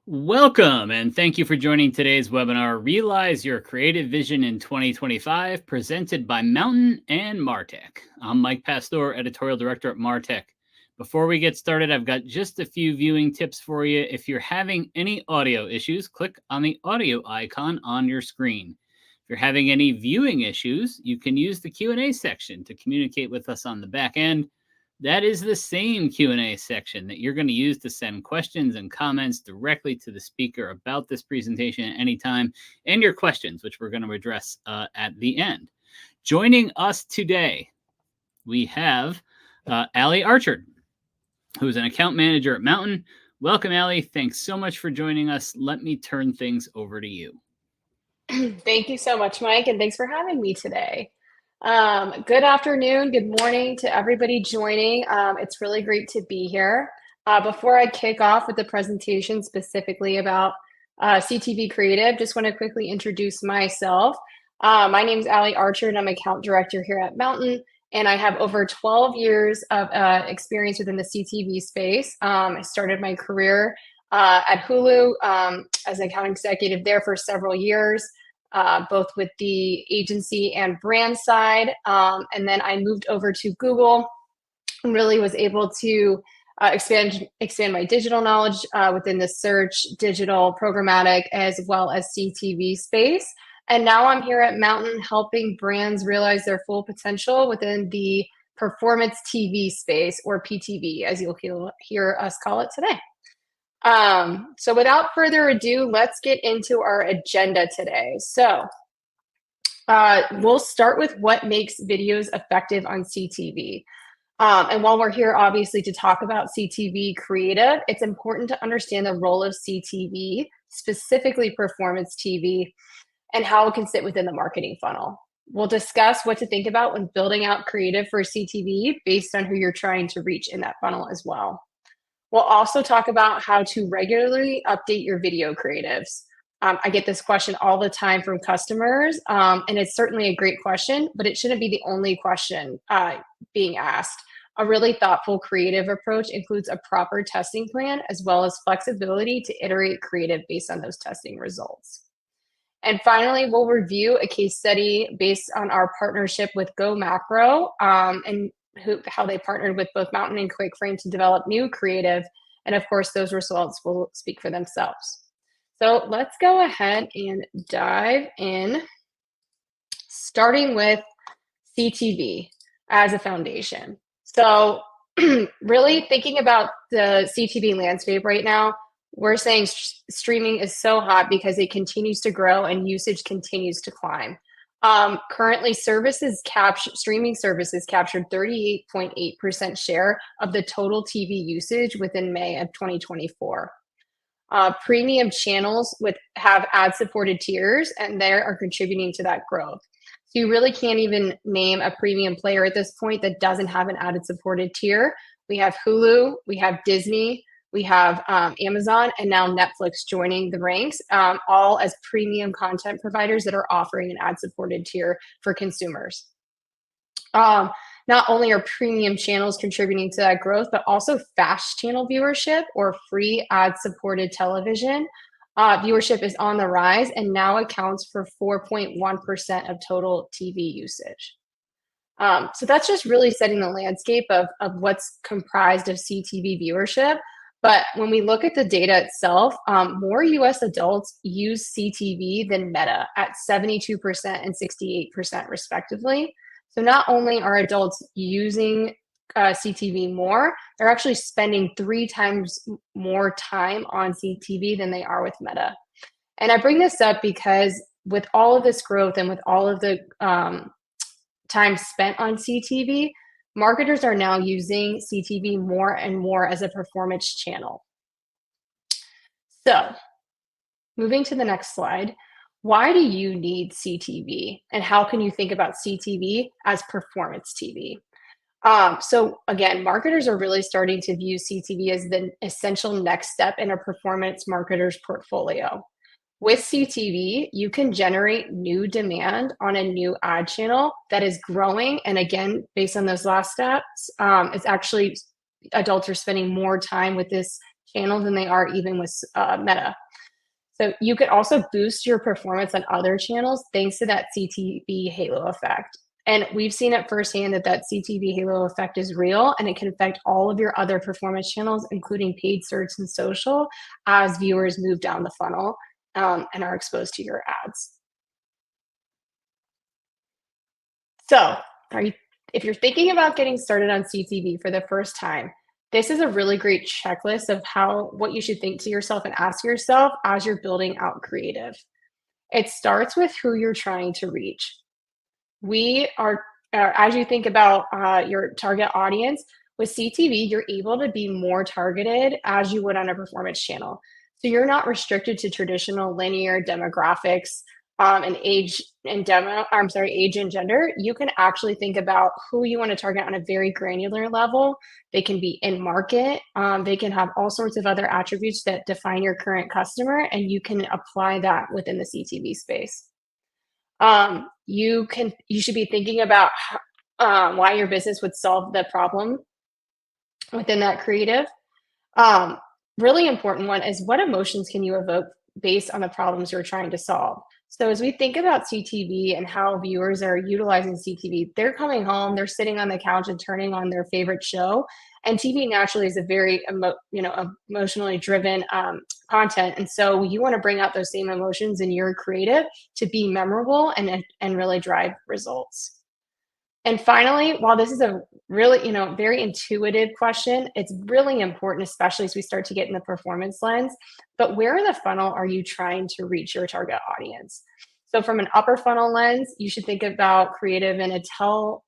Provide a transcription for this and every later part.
Welcome, and thank you for joining today's webinar, Realize Your Creative Vision in 2025, presented by Mountain and Martech. I'm Mike Pastor, Editorial Director at Martech. Before we get started, I've got just a few viewing tips for you. If you're having any audio issues, click on the audio icon on your screen. If you're having any viewing issues, you can use the Q&A section to communicate with us on the back end. That is the same Q&A section that you're going to use to send questions and comments directly to the speaker about this presentation at any time, and your questions, which we're going to address at the end. Joining us today, we have Allie Archard, who is an account manager at Mountain. Welcome, Allie. Thanks so much for joining us. Let me turn things over to you. Thank you so much, Mike, and thanks for having me today. Good afternoon, good morning to everybody joining. It's really great to be here. Before I kick off with the presentation specifically about CTV Creative, just want to quickly introduce myself. My name is Allie Archer, and I'm account director here at Mountain, and I have over 12 years of experience within the CTV space. I started my career at Hulu as an account executive there for several years. Both with the agency and brand side. And then I moved over to Google and really was able to expand my digital knowledge within the search, digital, programmatic, as well as CTV space. And now I'm here at Mountain helping brands realize their full potential within the performance TV space, or PTV, as you'll hear us call it today. So without further ado, let's get into our agenda today. So we'll start with what makes videos effective on CTV. And while we're here, obviously, to talk about CTV creative, it's important to understand the role of CTV, specifically performance TV, and how it can sit within the marketing funnel. We'll discuss what to think about when building out creative for CTV based on who you're trying to reach in that funnel as well. We'll also talk about how to regularly update your video creatives. I get this question all the time from customers, and it's certainly a great question, but it shouldn't be the only question being asked. A really thoughtful creative approach includes a proper testing plan, as well as flexibility to iterate creative based on those testing results. And finally, we'll review a case study based on our partnership with Go Macro and how they partnered with both Mountain and QuickFrame to develop new creative. And of course, those results will speak for themselves. So let's go ahead and dive in, starting with CTV as a foundation. So really thinking about the CTV landscape right now, we're saying streaming is so hot because it continues to grow and usage continues to climb. Currently, streaming services captured 38.8% share of the total TV usage within May of 2024. Premium channels have ad-supported tiers, and they are contributing to that growth. So you really can't even name a premium player at this point that doesn't have an ad-supported tier. We have Hulu, we have Disney, we have Amazon, and now Netflix joining the ranks, all as premium content providers that are offering an ad-supported tier for consumers. Not only are premium channels contributing to that growth, but also fast channel viewership, or free ad-supported television viewership, is on the rise and now accounts for 4.1% of total TV usage. So that's just really setting the landscape of what's comprised of CTV viewership. But when we look at the data itself, more US adults use CTV than Meta at 72% and 68% respectively. So not only are adults using CTV more, they're actually spending 3 times more time on CTV than they are with Meta. And I bring this up because with all of this growth and with all of the time spent on CTV, marketers are now using CTV more and more as a performance channel. So, moving to the next slide, why do you need CTV? And how can you think about CTV as performance TV? So again, marketers are really starting to view CTV as the essential next step in a performance marketer's portfolio. With CTV, you can generate new demand on a new ad channel that is growing. And again, based on those last stats, it's actually adults are spending more time with this channels than they are even with Meta. So you could also boost your performance on other channels thanks to that CTV halo effect. And we've seen it firsthand that that CTV halo effect is real, and it can affect all of your other performance channels, including paid search and social, as viewers move down the funnel and are exposed to your ads. So, if you're thinking about getting started on CTV for the first time, this is a really great checklist of what you should think to yourself and ask yourself as you're building out creative. It starts with who you're trying to reach. We are, as you think about your target audience, with CTV, you're able to be more targeted as you would on a performance channel. So you're not restricted to traditional linear demographics and age and age and gender. You can actually think about who you want to target on a very granular level. They can be in market. They can have all sorts of other attributes that define your current customer, and you can apply that within the CTV space. You should be thinking about why your business would solve the problem within that creative. Really important one is, what emotions can you evoke based on the problems you're trying to solve? So as we think about CTV and how viewers are utilizing CTV, they're coming home, they're sitting on the couch and turning on their favorite show. And TV naturally is a very emotionally driven content. And so you want to bring out those same emotions in your creative to be memorable and really drive results. And finally, while this is a really, very intuitive question, it's really important, especially as we start to get in the performance lens. But where in the funnel are you trying to reach your target audience? So from an upper funnel lens, you should think about creative in a tell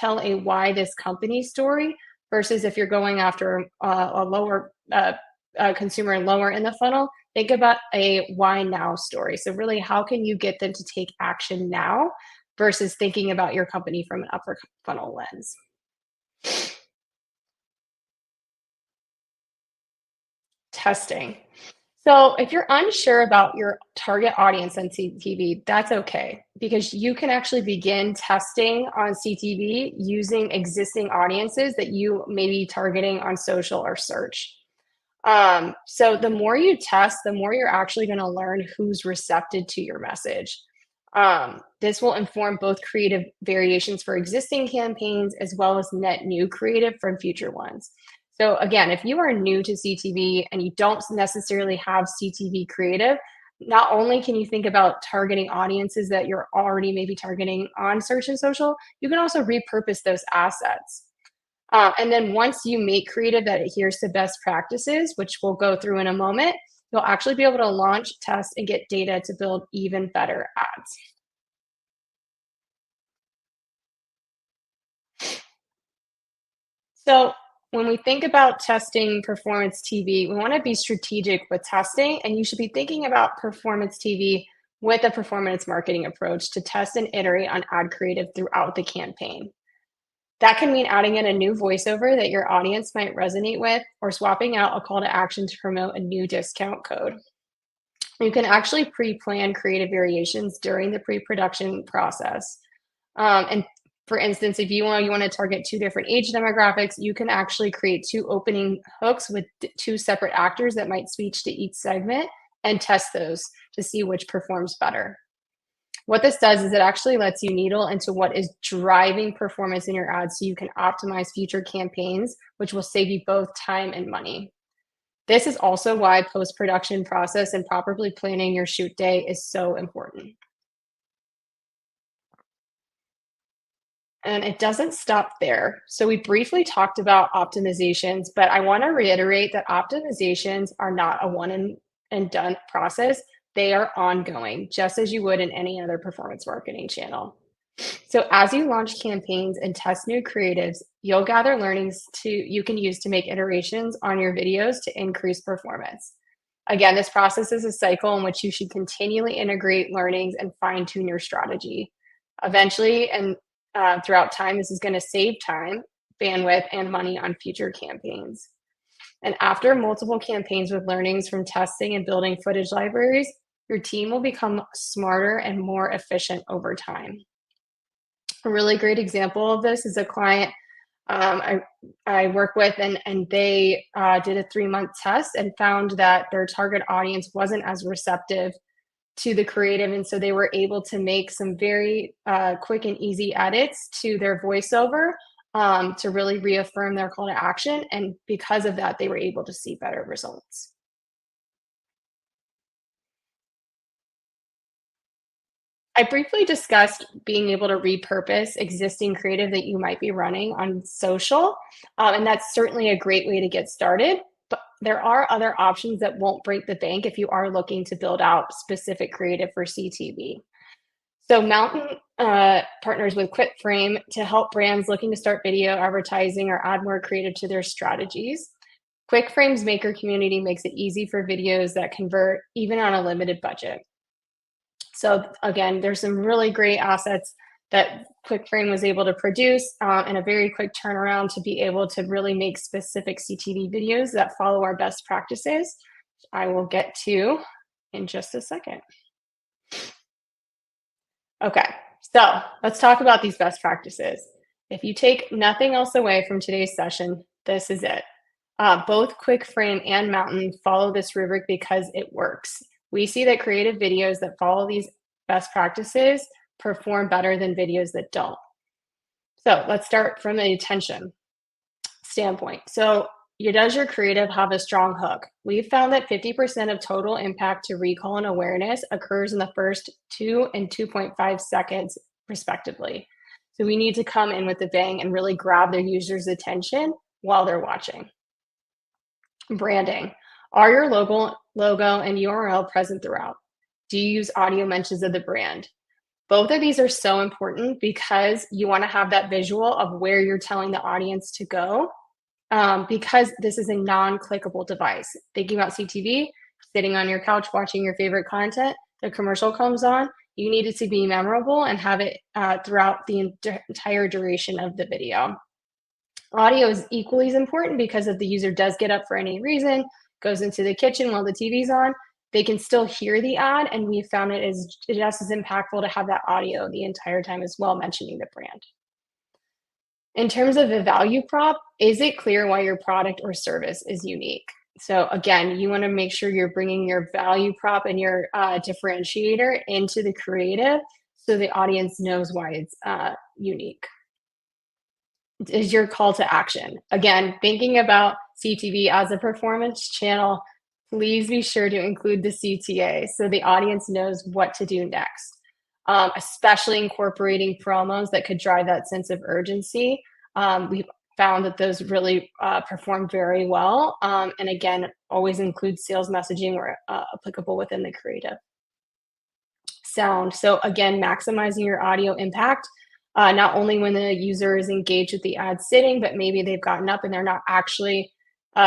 a why this company story, versus if you're going after a lower consumer lower in the funnel, think about a why now story. So really, how can you get them to take action now, versus thinking about your company from an upper funnel lens. Testing. So if you're unsure about your target audience on CTV, that's okay, because you can actually begin testing on CTV using existing audiences that you may be targeting on social or search. So the more you test, the more you're actually going to learn who's receptive to your message. This will inform both creative variations for existing campaigns as well as net new creative from future ones. So again, if you are new to CTV and you don't necessarily have CTV creative, not only can you think about targeting audiences that you're already maybe targeting on search and social, you can also repurpose those assets. And then once you make creative that adheres to best practices, which we'll go through in a moment, you'll actually be able to launch, test, and get data to build even better ads. So when we think about testing performance TV, we want to be strategic with testing, and you should be thinking about performance TV with a performance marketing approach to test and iterate on ad creative throughout the campaign. That can mean adding in a new voiceover that your audience might resonate with, or swapping out a call to action to promote a new discount code. You can actually pre-plan creative variations during the pre-production process. And for instance, if you want to target two different age demographics, you can actually create two opening hooks with two separate actors that might switch to each segment and test those to see which performs better. What this does is it actually lets you needle into what is driving performance in your ads so you can optimize future campaigns, which will save you both time and money. This is also why post-production process and properly planning your shoot day is so important. And it doesn't stop there. So we briefly talked about optimizations, but I want to reiterate that optimizations are not a one and done process. They are ongoing, just as you would in any other performance marketing channel. So as you launch campaigns and test new creatives, you'll gather learnings you can use to make iterations on your videos to increase performance. Again, this process is a cycle in which you should continually integrate learnings and fine-tune your strategy. Eventually, and throughout time, this is going to save time, bandwidth, and money on future campaigns. And after multiple campaigns with learnings from testing and building footage libraries, your team will become smarter and more efficient over time. A really great example of this is a client I work with, and they did a 3-month test and found that their target audience wasn't as receptive to the creative, and so they were able to make some very quick and easy edits to their voiceover to really reaffirm their call to action, and because of that, they were able to see better results. I briefly discussed being able to repurpose existing creative that you might be running on social, and that's certainly a great way to get started. But there are other options that won't break the bank if you are looking to build out specific creative for CTV. So Mountain partners with QuickFrame to help brands looking to start video advertising or add more creative to their strategies. QuickFrame's maker community makes it easy for videos that convert even on a limited budget. So again, there's some really great assets that QuickFrame was able to produce in a very quick turnaround to be able to really make specific CTV videos that follow our best practices. I will get to in just a second. Okay, so let's talk about these best practices. If you take nothing else away from today's session, this is it. Both QuickFrame and Mountain follow this rubric because it works. We see that creative videos that follow these best practices perform better than videos that don't. So let's start from the attention standpoint. So does your creative have a strong hook? We've found that 50% of total impact to recall and awareness occurs in the first 2 and 2.5 seconds, respectively. So we need to come in with a bang and really grab their users' attention while they're watching. Branding. Are your logo and URL present throughout? Do you use audio mentions of the brand? Both of these are so important because you want to have that visual of where you're telling the audience to go, because this is a non-clickable device. Thinking about CTV, sitting on your couch watching your favorite content, the commercial comes on, you need it to be memorable and have it throughout the entire duration of the video. Audio is equally as important because if the user does get up for any reason, goes into the kitchen while the TV's on, they can still hear the ad, and we found it is just as impactful to have that audio the entire time as well, mentioning the brand. In terms of the value prop, is it clear why your product or service is unique? So again, you want to make sure you're bringing your value prop and your differentiator into the creative so the audience knows why it's unique. Is your call to action? Again, thinking about CTV as a performance channel, please be sure to include the CTA so the audience knows what to do next, especially incorporating promos that could drive that sense of urgency. We've found that those really perform very well. And again, always include sales messaging where applicable within the creative. Sound. So again, maximizing your audio impact. Not only when the user is engaged with the ad sitting, but maybe they've gotten up and they're not actually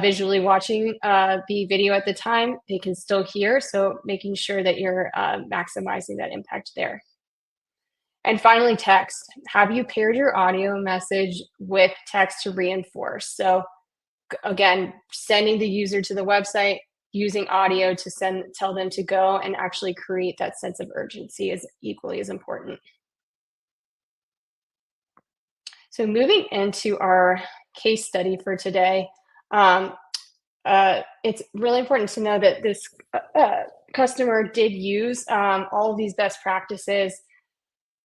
visually watching the video at the time, they can still hear. So making sure that you're maximizing that impact there. And finally, text. Have you paired your audio message with text to reinforce? So again, sending the user to the website, using audio to tell them to go and actually create that sense of urgency is equally as important. So moving into our case study for today, it's really important to know that this customer did use all of these best practices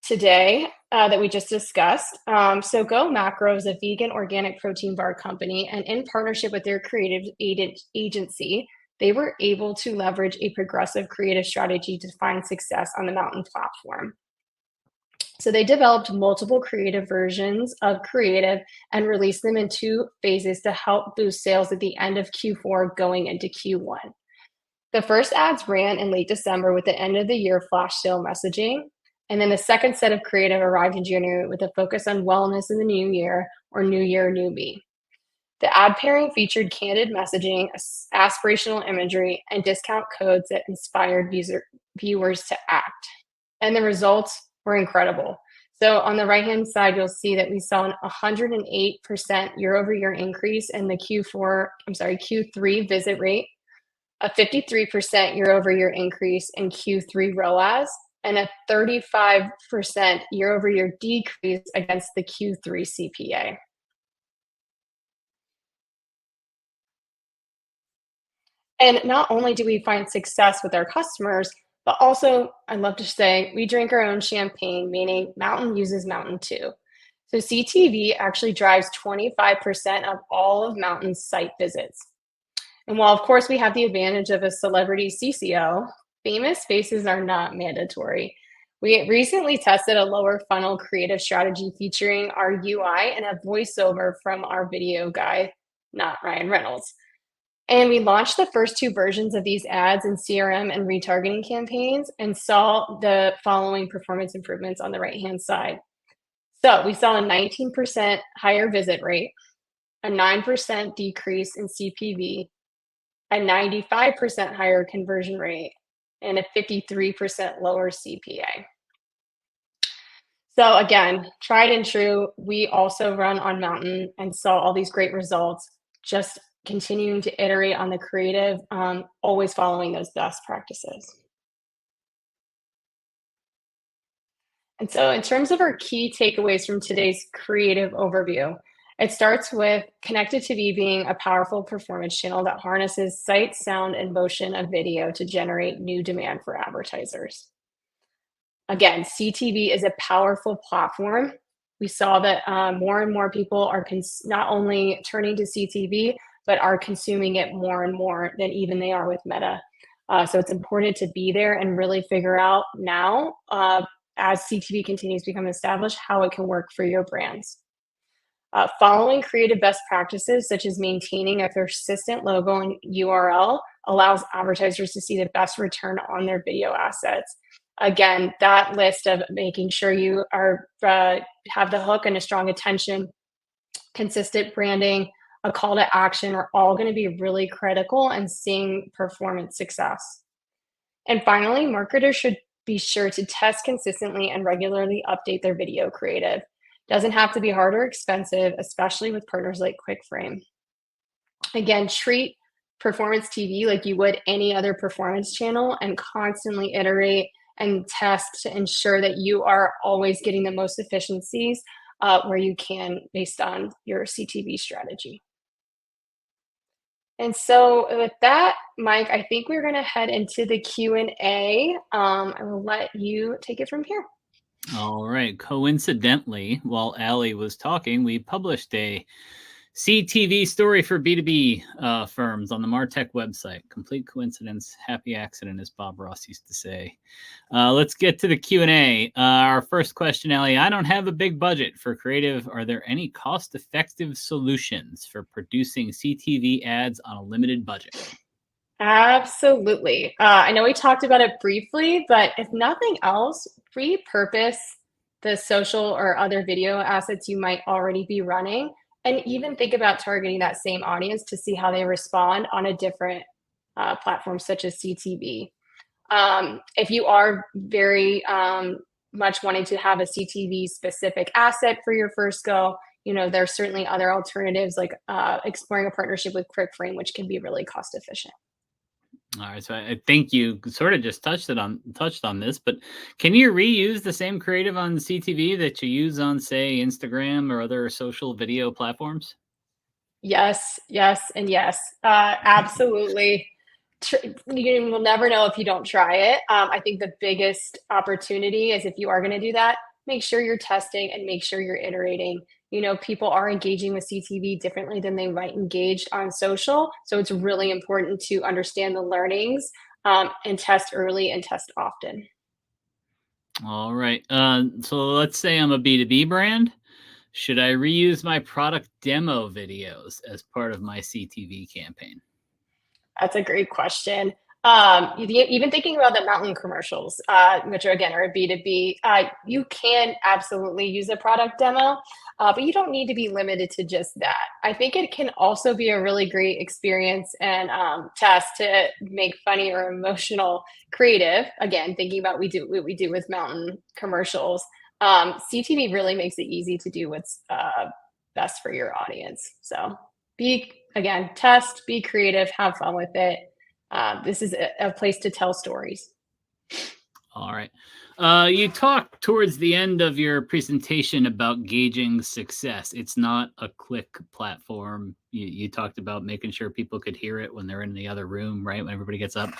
today that we just discussed. So Go Macro is a vegan organic protein bar company, and in partnership with their creative agency, they were able to leverage a progressive creative strategy to find success on the Mountain platform. So they developed multiple creative versions of creative and released them in 2 phases to help boost sales at the end of Q4 going into Q1. The first ads ran in late December with the end of the year flash sale messaging. And then the second set of creative arrived in January with a focus on wellness in the new year, or New Year, New Me. The ad pairing featured candid messaging, aspirational imagery, and discount codes that inspired viewers to act. And the results were incredible. So on the right-hand side, you'll see that we saw an 108% year-over-year increase in the Q3 visit rate, a 53% year-over-year increase in Q3 ROAS, and a 35% year-over-year decrease against the Q3 CPA. And not only do we find success with our customers, but also, I love to say, we drink our own champagne, meaning Mountain uses Mountain too. So CTV actually drives 25% of all of Mountain's site visits. And while, of course, we have the advantage of a celebrity CCO, famous faces are not mandatory. We recently tested a lower funnel creative strategy featuring our UI and a voiceover from our video guy, not Ryan Reynolds. And we launched the first two versions of these ads in CRM and retargeting campaigns and saw the following performance improvements on the right-hand side. So we saw a 19% higher visit rate, a 9% decrease in CPV, a 95% higher conversion rate, and a 53% lower CPA. So again, tried and true. We also run on Mountain and saw all these great results, just continuing to iterate on the creative, always following those best practices. And so, in terms of our key takeaways from today's creative overview, it starts with connected TV being a powerful performance channel that harnesses sight, sound, and motion of video to generate new demand for advertisers. Again, CTV is a powerful platform. We saw that more and more people are not only turning to CTV, but are consuming it more and more than even they are with Meta. So it's important to be there and really figure out now, as CTV continues to become established, how it can work for your brands. Following creative best practices, such as maintaining a persistent logo and URL, allows advertisers to see the best return on their video assets. Again, that list of making sure you are have the hook and a strong attention, consistent branding, a call to action are all going to be really critical in seeing performance success. And finally, marketers should be sure to test consistently and regularly update their video creative. Doesn't have to be hard or expensive, especially with partners like QuickFrame. Again, treat performance TV like you would any other performance channel and constantly iterate and test to ensure that you are always getting the most efficiencies where you can based on your CTV strategy. And so with that, Mike, I think we're going to head into the Q&A. I will let you take it from here. All right. Coincidentally, while Allie was talking, we published a CTV story for B2B firms on the Martech website. Complete coincidence, happy accident, as Bob Ross used to say. Let's get to the Q&A. Our first question, Allie, I don't have a big budget for creative. Are there any cost-effective solutions for producing CTV ads on a limited budget? Absolutely. I know we talked about it briefly, but if nothing else, repurpose the social or other video assets you might already be running, and even think about targeting that same audience to see how they respond on a different platform such as CTV. If you are very much wanting to have a CTV specific asset for your first go, there's certainly other alternatives like exploring a partnership with QuickFrame, which can be really cost efficient. All right, so I think you sort of just touched on this, but can you reuse the same creative on CTV that you use on, say, Instagram or other social video platforms? Yes, yes, and yes. Absolutely. You will never know if you don't try it. I think the biggest opportunity is if you are going to do that, make sure you're testing and make sure you're iterating. People are engaging with CTV differently than they might engage on social. So it's really important to understand the learnings and test early and test often. All right. So let's say I'm a B2B brand. Should I reuse my product demo videos as part of my CTV campaign? That's a great question. Even thinking about the Mountain commercials, which are again are a B2B, you can absolutely use a product demo, but you don't need to be limited to just that. I think it can also be a really great experience and test to make funny or emotional creative. Again, thinking about what we do with Mountain commercials, CTV really makes it easy to do what's best for your audience. So test, be creative, have fun with it. This is a place to tell stories. All right. You talked towards the end of your presentation about gauging success. It's not a click platform. You talked about making sure people could hear it when they're in the other room, right? When everybody gets up.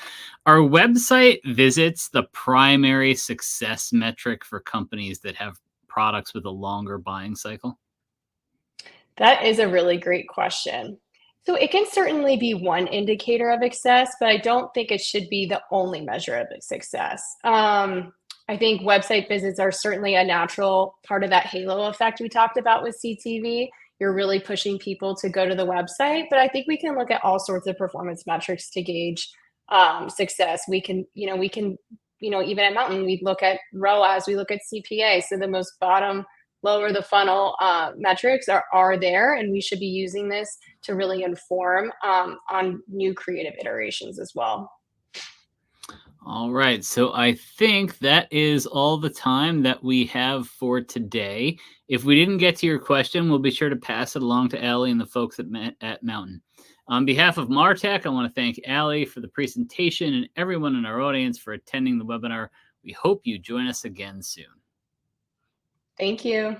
Are website visits the primary success metric for companies that have products with a longer buying cycle? That is a really great question. So it can certainly be one indicator of success, but I don't think it should be the only measure of success. I think website visits are certainly a natural part of that halo effect we talked about with CTV. You're really pushing people to go to the website, but I think we can look at all sorts of performance metrics to gauge success. Even at Mountain, we look at ROAS, we look at CPA. So the most bottom lower the funnel metrics are there, and we should be using this to really inform on new creative iterations as well. All right. So I think that is all the time that we have for today. If we didn't get to your question, we'll be sure to pass it along to Allie and the folks at Mountain. On behalf of Martech, I want to thank Allie for the presentation and everyone in our audience for attending the webinar. We hope you join us again soon. Thank you.